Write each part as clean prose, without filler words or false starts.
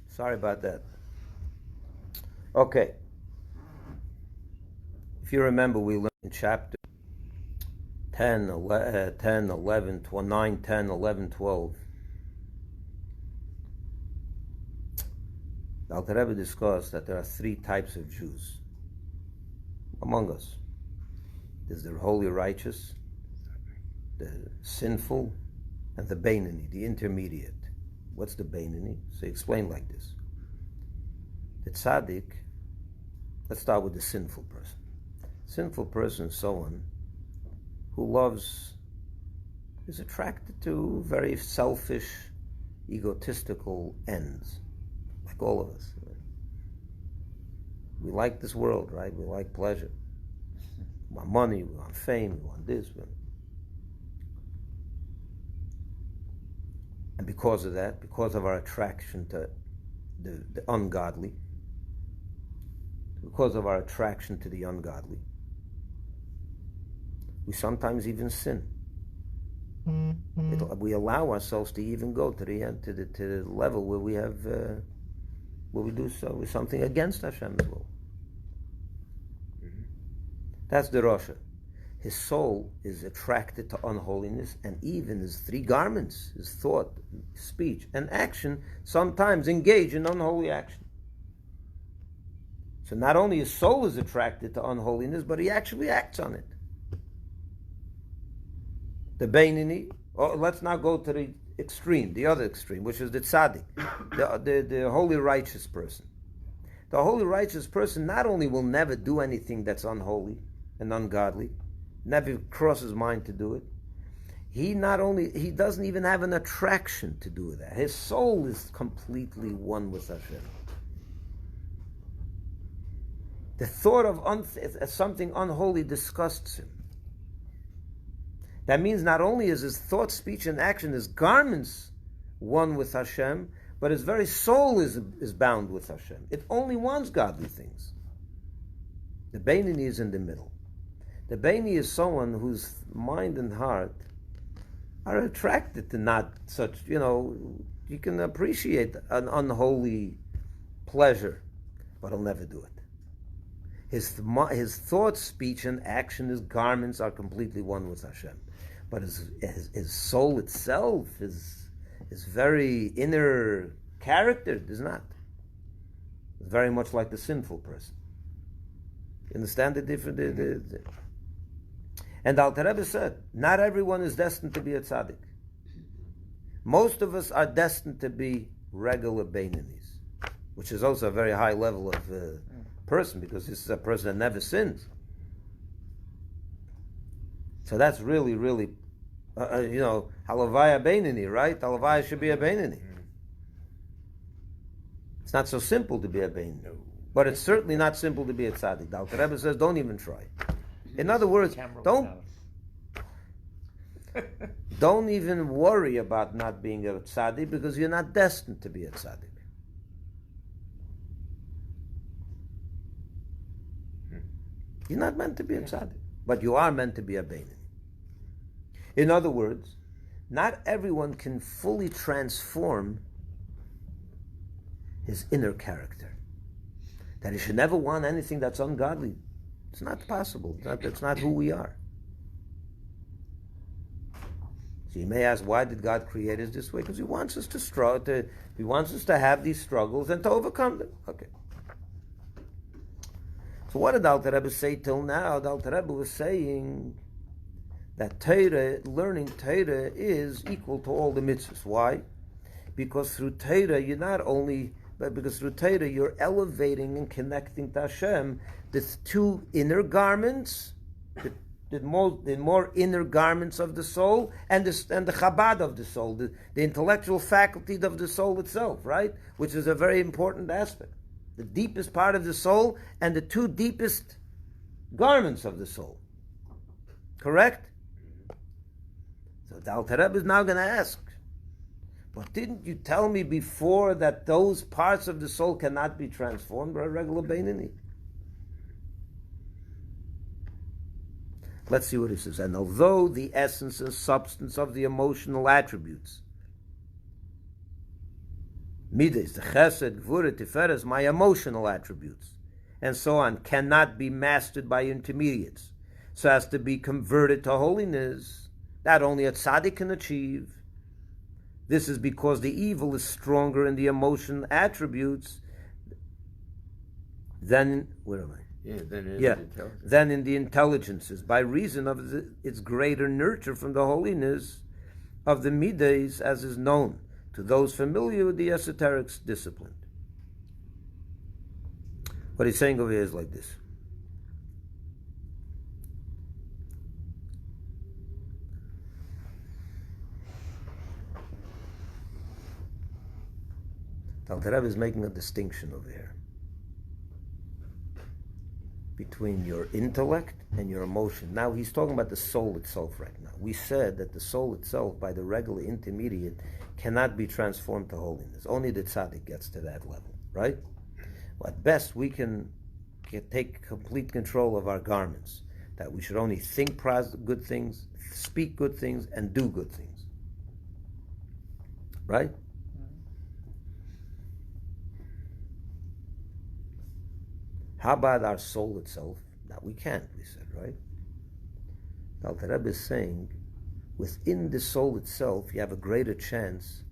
Sorry about that. Okay. If you remember, we learned in chapter 10, 11, 9, 10, 11, 12. The Alter Rebbe discussed that there are three types of Jews among us. There's the holy righteous, the sinful, and the Beinoni, the intermediate. What's the Beinoni? So explain like this. The tzaddik, let's start with the sinful person. Sinful person is someone who is attracted to very selfish, egotistical ends, like all of us. We like this world, right? We like pleasure. We want money, we want fame, we want this. And because of that, because of our attraction to the ungodly, because of our attraction to the ungodly, we sometimes even sin. We allow ourselves to even go to the level where we have where we do so with something against Hashem's will. That's the Rasha. His soul is attracted to unholiness, and even his three garments, his thought, speech, and action, sometimes engage in unholy action. So not only his soul is attracted to unholiness, but he actually acts on it. The Beinoni, let's now go to the extreme, the other extreme, which is the tzaddik, the holy righteous person. The holy righteous person not only will never do anything that's unholy and ungodly, never cross his mind to do it, he doesn't even have an attraction to do that. His soul is completely one with Hashem. The thought of something unholy disgusts him. That means not only is his thought, speech, and action, his garments, one with Hashem, but his very soul is bound with Hashem. It only wants godly things. The Beinoni is in the middle. The Beinoni is someone whose mind and heart are attracted to not such, you can appreciate an unholy pleasure, but he'll never do it. His thought, speech, and action, his garments are completely one with Hashem. But his soul itself, his very inner character is not. It's very much like the sinful person. You understand the difference? And Alter Rebbe said, not everyone is destined to be a tzaddik. Most of us are destined to be regular Beinonis, which is also a very high level of person, because this is a person that never sins. So that's really, really, halavaya Beinoni, right? Halavaya should be a Beinoni. It's not so simple to be a Beinoni, but it's certainly not simple to be a tzaddik. The Alter Rebbe says, don't even try. In other words, don't even worry about not being a tzaddik, because you're not destined to be a tzaddik. You're not meant to be a tzaddik, but you are meant to be a Beinoni. In other words, not everyone can fully transform his inner character. That he should never want anything that's ungodly. It's not possible. That's not who we are. So you may ask, why did God create us this way? Because He wants us to struggle. He wants us to have these struggles and to overcome them. Okay. So what did Alter Rebbe say till now? The Alter Rebbe was saying that Torah, learning Torah, is equal to all the mitzvahs. Why? Because through Torah, through Torah you're elevating and connecting to Hashem the two inner garments, the more inner garments of the soul, and the Chabad of the soul, the intellectual faculty of the soul itself, right? Which is a very important aspect. The deepest part of the soul and the two deepest garments of the soul. Correct? So the Alter Rebbe is now going to ask, but didn't you tell me before that those parts of the soul cannot be transformed by a regular Beinoni? Let's see what it says. And although the essence and substance of the emotional attributes Midas, the chesed, gvura, tiferes, my emotional attributes, and so on, cannot be mastered by intermediates, so as to be converted to holiness, that only a tzaddik can achieve. This is because the evil is stronger in the emotional attributes than, where am I? Than in the intelligences, by reason of its greater nurture from the holiness of the midas, as is known to those familiar with the esoteric discipline. What he's saying over here is like this. The Rebbe is making a distinction over here between your intellect and your emotion. Now he's talking about the soul itself right now. We said that the soul itself, by the regular intermediate, cannot be transformed to holiness. Only the tzaddik gets to that level, right? Well, at best, we can take complete control of our garments, that we should only think good things, speak good things, and do good things. Right? How about our soul itself? Now, we can't, we said, right? Now, the Rebbe is saying, within the soul itself, you have a greater chance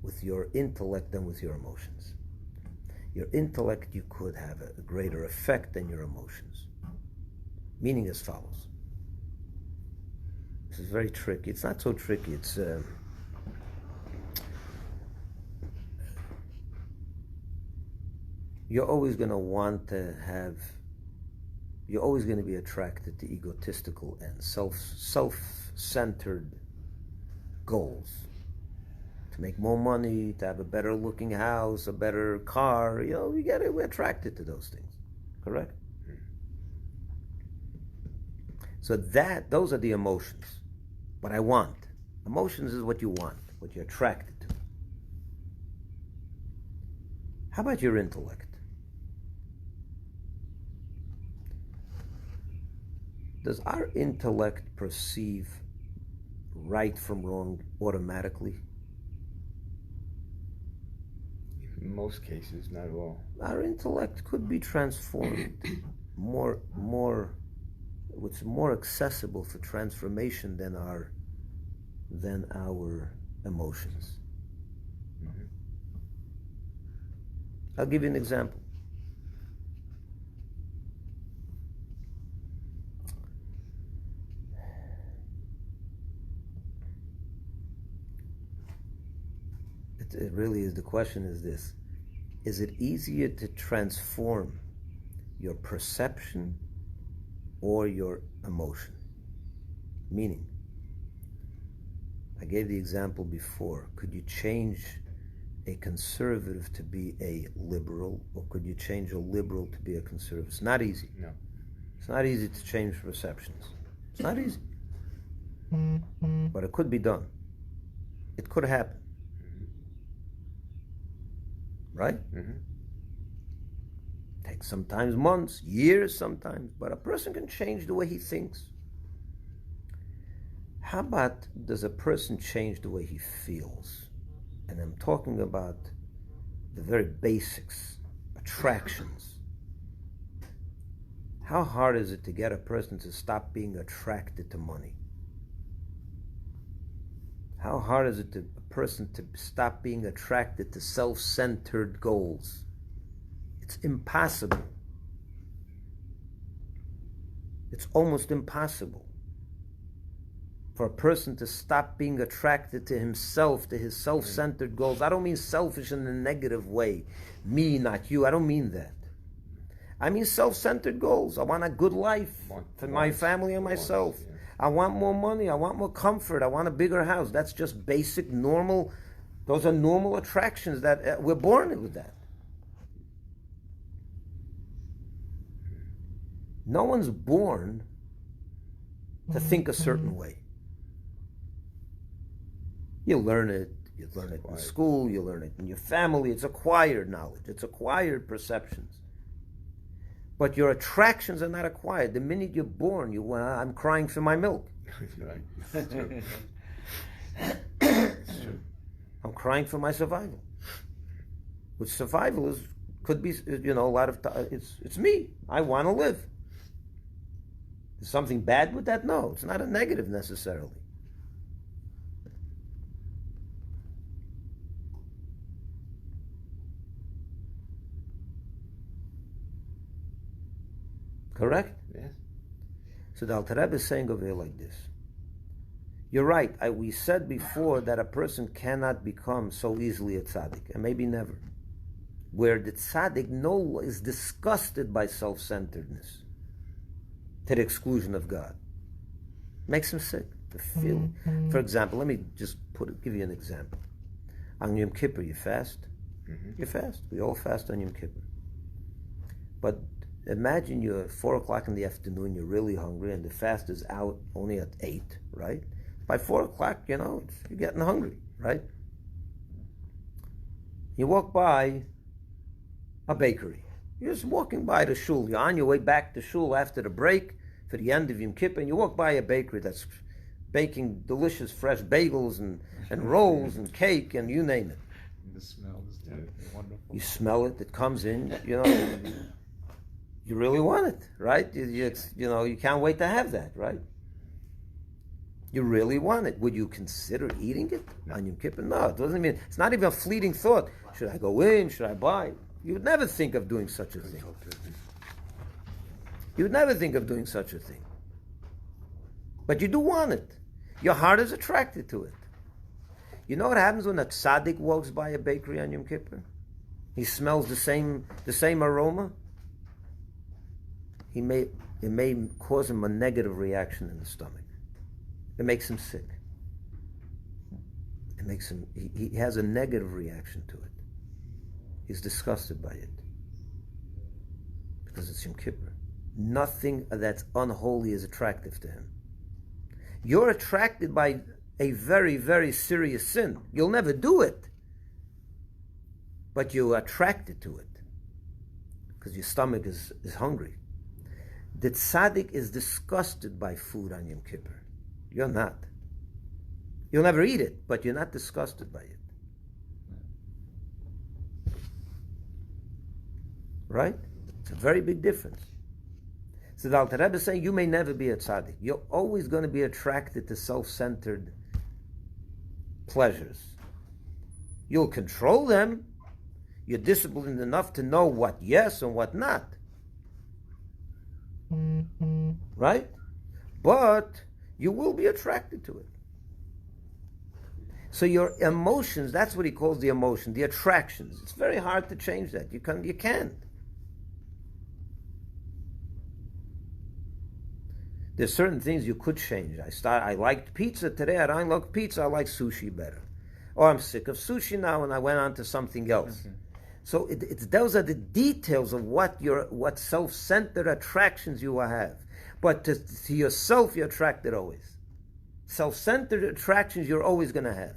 with your intellect than with your emotions. Your intellect, you could have a greater effect than your emotions. Meaning as follows. This is very tricky. It's not so tricky. It's you're always going to want to have, you're always going to be attracted to egotistical and self-centered goals. To make more money, to have a better looking house, a better car, we're attracted to those things. Correct? So those are the emotions. What I want. Emotions is what you want, what you're attracted to. How about your intellect? Does our intellect perceive right from wrong automatically? In most cases, not at all. Our intellect could be transformed it's more accessible for transformation than our emotions. Mm-hmm. I'll give you an example. It really is, the question is this: is it easier to transform your perception or your emotion? Meaning, I gave the example before, could you change a conservative to be a liberal, or could you change a liberal to be a conservative? It's not easy. No. It's not easy to change perceptions. It's not easy. But it could be done. It could happen. Right? Mm-hmm. Takes sometimes months, years sometimes, but a person can change the way he thinks. How about, does a person change the way he feels? And I'm talking about the very basics, attractions. How hard is it to get a person to stop being attracted to money? How hard is it to a person to stop being attracted to self-centered goals? It's impossible. It's almost impossible for a person to stop being attracted to himself, to his self-centered goals. I don't mean selfish in a negative way. Me, not you. I don't mean that. I mean self-centered goals. I want a good life for my family and myself. I want more money. I want more comfort. I want a bigger house. That's just basic, normal. Those are normal attractions that we're born with that. No one's born to think a certain way. You learn it in school, you learn it in your family. It's acquired knowledge. It's acquired perceptions. But your attractions are not acquired. The minute you're born, I'm crying for my milk. Right. That's true. I'm crying for my survival. Which survival is, could be, a lot of times, it's me. I want to live. Is something bad with that? No, it's not a negative necessarily. Correct? Yes. So the Alter Rebbe is saying over here like this. You're right. We said before that a person cannot become so easily a tzaddik, and maybe never. Where the tzaddik is disgusted by self-centeredness to the exclusion of God. Makes him sick. The feeling. For example, let me just give you an example. On Yom Kippur, you fast. You fast. We all fast on Yom Kippur. But imagine you're at 4 o'clock in the afternoon, you're really hungry, and the fast is out only at 8, right? By 4 o'clock, you're getting hungry, right? You walk by a bakery. You're just walking by the shul. You're on your way back to shul after the break for the end of Yom Kippur, and you walk by a bakery that's baking delicious fresh bagels and rolls and cake and you name it. And the smell is wonderful. You smell it. It comes in. You really want it, right? You can't wait to have that, right? You really want it. Would you consider eating it on Yom Kippur? No, it doesn't mean. It's not even a fleeting thought. Should I go in? Should I buy? You would never think of doing such a thing. You would never think of doing such a thing. But you do want it. Your heart is attracted to it. You know what happens when a tzaddik walks by a bakery on Yom Kippur? He smells the same aroma. It may cause him a negative reaction in the stomach. It makes him sick. It makes him. He has a negative reaction to it. He's disgusted by it because it's Yom Kippur. Nothing that's unholy is attractive to him. You're attracted by a very, very serious sin. You'll never do it, but you're attracted to it because your stomach is hungry. The tzaddik is disgusted by food on Yom Kippur. You're not. You'll never eat it, but you're not disgusted by it. Right? It's a very big difference. So the Alter Rebbe is saying you may never be a tzaddik. You're always going to be attracted to self-centered pleasures. You'll control them. You're disciplined enough to know what yes and what not. Right? But you will be attracted to it. So your emotions, that's what he calls the emotion, the attractions. It's very hard to change that. You can't. There's certain things you could change. I liked pizza today. I don't like pizza. I like sushi better. Or I'm sick of sushi now and I went on to something else. Okay. So those are the details of what self-centered attractions you will have. But to yourself, you're attracted always. Self-centered attractions you're always going to have.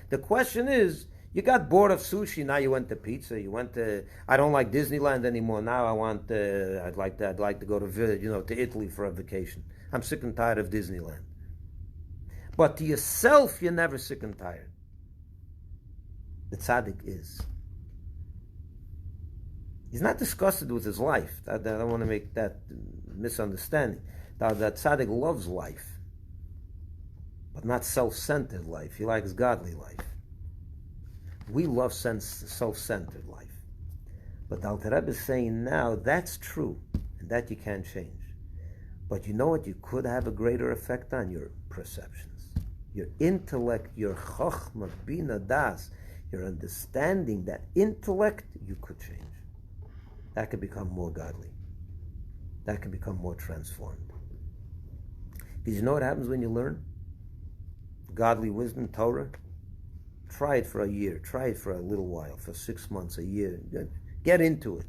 The question is, you got bored of sushi, now you went to pizza. You went to, I don't like Disneyland anymore. Now I'd like to go to Italy for a vacation. I'm sick and tired of Disneyland. But to yourself, you're never sick and tired. The tzaddik is. He's not disgusted with his life. I don't want to make that misunderstanding. That tzaddik loves life, but not self-centered life. He likes godly life. We love self-centered life. But the Alter Rebbe is saying now that's true, and that you can't change. But you know what? You could have a greater effect on your perceptions, your intellect, your chokhmah, bina, das, your understanding. That intellect you could change. That could become more godly. That can become more transformed. Because you know what happens when you learn? Godly wisdom, Torah. Try it for a year. Try it for a little while, for 6 months, a year. Get into it.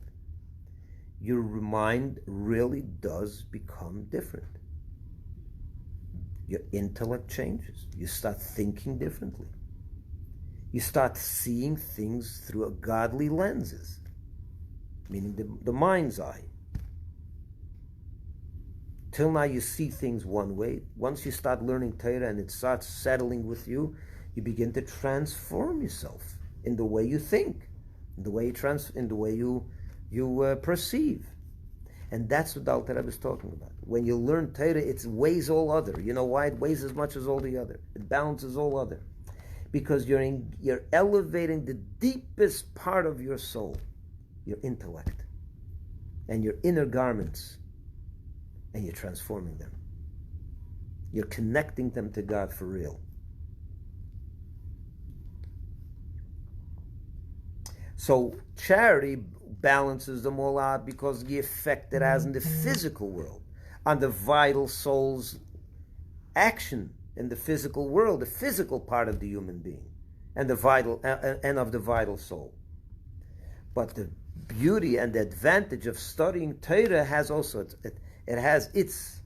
Your mind really does become different. Your intellect changes. You start thinking differently. You start seeing things through a godly lenses, meaning the mind's eye. Till now you see things one way. Once you start learning Torah and it starts settling with you, you begin to transform yourself in the way you think. in the way you perceive. And that's what the Alter Rebbe is talking about. When you learn Torah, it weighs all other. You know why it weighs as much as all the other? It balances all other. Because you're elevating the deepest part of your soul, your intellect, and your inner garments, and you're transforming them. You're connecting them to God for real. So charity balances them all out because of the effect it has in the physical world, on the vital soul's action in the physical world, the physical part of the human being, and the vital and of the vital soul. But the beauty and the advantage of studying Torah has also it has its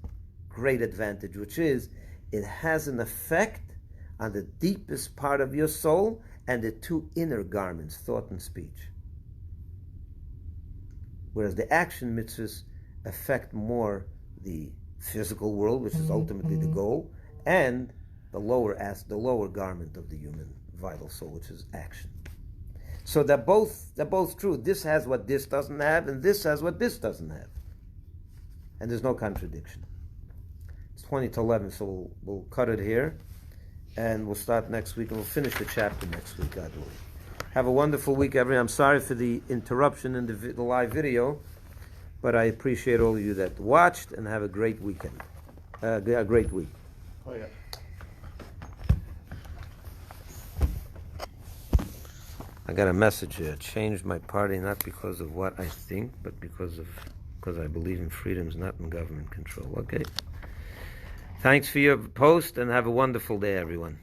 great advantage, which is it has an effect on the deepest part of your soul and the two inner garments, thought and speech. Whereas the action mitzvahs affect more the physical world, which is ultimately the goal, and the lower garment of the human vital soul, which is action. So they're both true. This has what this doesn't have, and this has what this doesn't have. And there's no contradiction. It's 20 to 11, so we'll cut it here, and we'll start next week, and we'll finish the chapter next week, God willing. Have a wonderful week, everyone. I'm sorry for the interruption in the live video, but I appreciate all of you that watched, and have a great weekend. A great week. Oh, yeah. I got a message here. Changed my party not because of what I think, but because I believe in freedoms, not in government control. Okay. Thanks for your post, and have a wonderful day, everyone.